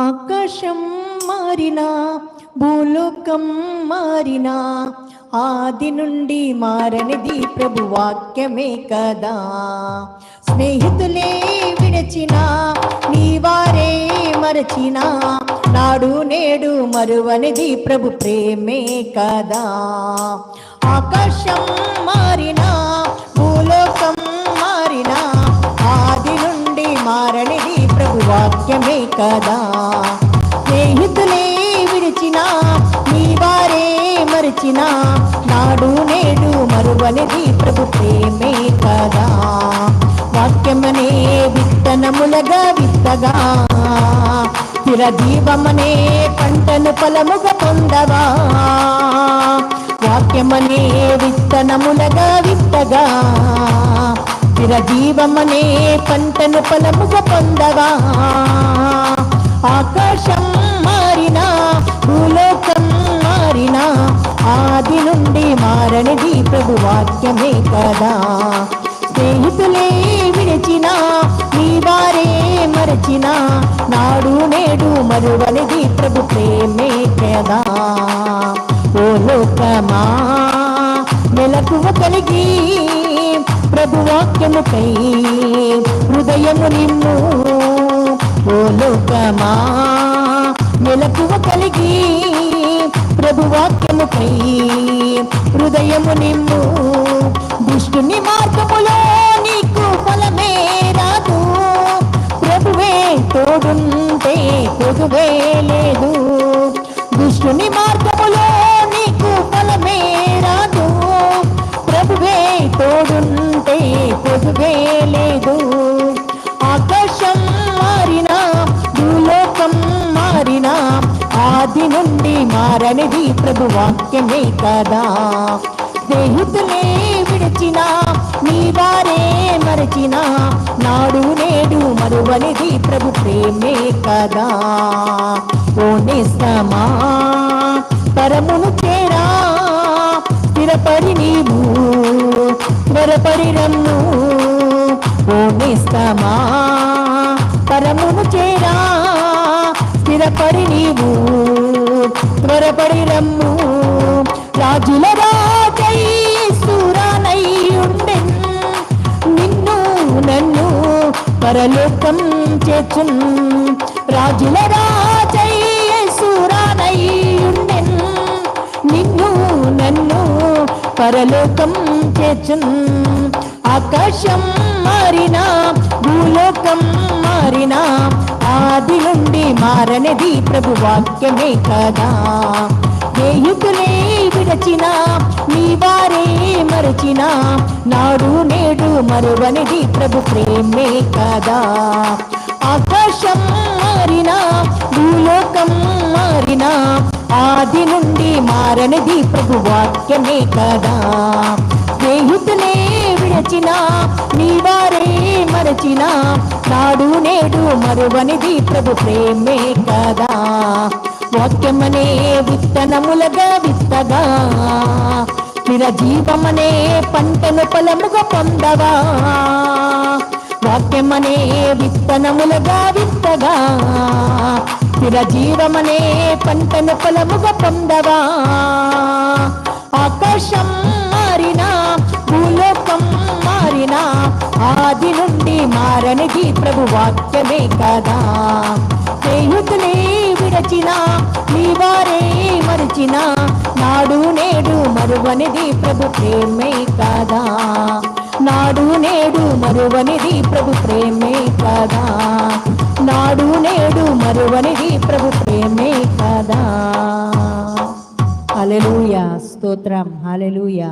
ఆకాశం మారినా భూలోకం మారినా ఆది నుండి మారనిది ప్రభు వాక్యమే కదా. స్నేహితులే విడచినా నీవారే మరచినా నాడు నేడు మరువనిది ప్రభు ప్రేమే కదా. ఆకాశం మారినా భూలోకం మారినా ఆది నుండి మారనిది ప్రభు వాక్యమే కదా. స్నేహితులే విడిచినా నీవారే మరచినా నాడు నేడు మరువనిది ప్రభు ప్రేమే కదా. వాక్యమనే విత్తనములగా విత్తగా చిరజీవమనే పంటను ఫలముగా పొందవా. వాక్యమనే విత్తనములగా విత్తగా చిరజీవమనే పంటను ఫలముగా పొందవా. ఆకాశం మారినా భూలోకం మారినా ఆది నుండి మారనిది ప్రభు వాక్యమే కదా. స్నేహితులే విడిచినా నీవారే మరచినా నాడు నేడు మరువనిది ప్రభు ప్రేమే కదా. ఓ లోకమా మెలకువ కలిగి ప్రభు వాక్యముకై హృదయము నిమ్ము. ఓ లోకమా మెలకువ కలిగి ప్రభు వాక్యముకై హృదయము నిమ్ము. దుష్టుని మార్గములో నీకు ఫలమే రాదు, ప్రభువే తోడుంటే కొదువే లేదు. దుష్టుని మార్గములో నీకు ఫలమే రాదు, ప్రభువే తోడుంటే కొదువే లేదు. ఆకాశం మారినా భూలోకం మారినా ఆది నుండి మారనిది ప్రభు వాక్యమే కదా. స్నేహితులే విడిచినా నీవారే మరచినా నాడు నేడు మరువనిది ప్రభు ప్రేమే కదా. ఓ నేస్తమా పరమును చేరా స్థిరపడి నీవు త్వరపడి రమ్ము. ఓ నేస్తమా పరమును చేరా స్థిరపడి నీవు త్వరపడి రమ్ము. రాజుల రాజై యేసురానై ఉండెన్ నిన్ను నన్ను పరలోకం చేర్చున్. రాజుల రాజై యేసురానై ఉండెన్ నిన్ను నన్ను పరలోకం చేర్చున్. ఆకాశం మారినా భూలోకం మారినా ఆది నుండి మారనిది ప్రభు వాక్యమే కదా. స్నేహితులే విడచినా నీవారే మరచినా నాడు నేడు మరువనిది ప్రభు ప్రేమే కదా. ఆకాశం మారినా భూలోకం మారినా ఆది నుండి మారనిది ప్రభు వాక్యమే కదా. స్నేహితులే విడచినా నీవారే మరచినా నాడు నేడు మరువనిది ప్రభు ప్రేమే కదా. వాక్యమనే విత్తనములగా విత్తగా చిరజీవమనే పంటను ఫలముగా పొందవా. వాక్యమనే విత్తనములగా విత్తగా చిరజీవమనే పంటను ఫలముగా పొందవా. ఆకాశం మారినా భూలోకం మారినా ఆది నుండి మారనిది ప్రభు వాక్యమే కదా. స్నేహితులే విడచినా నీవారే మరచినా నాడు నేడు మరువనిది ప్రభు ప్రేమే కదా. నాడు నేడు మరువనిది ప్రభు ప్రేమే కదా. నాడు నేడు మరువనిది ప్రభు ప్రేమే కదా. హల్లెలూయా, స్తోత్రం, హల్లెలూయా.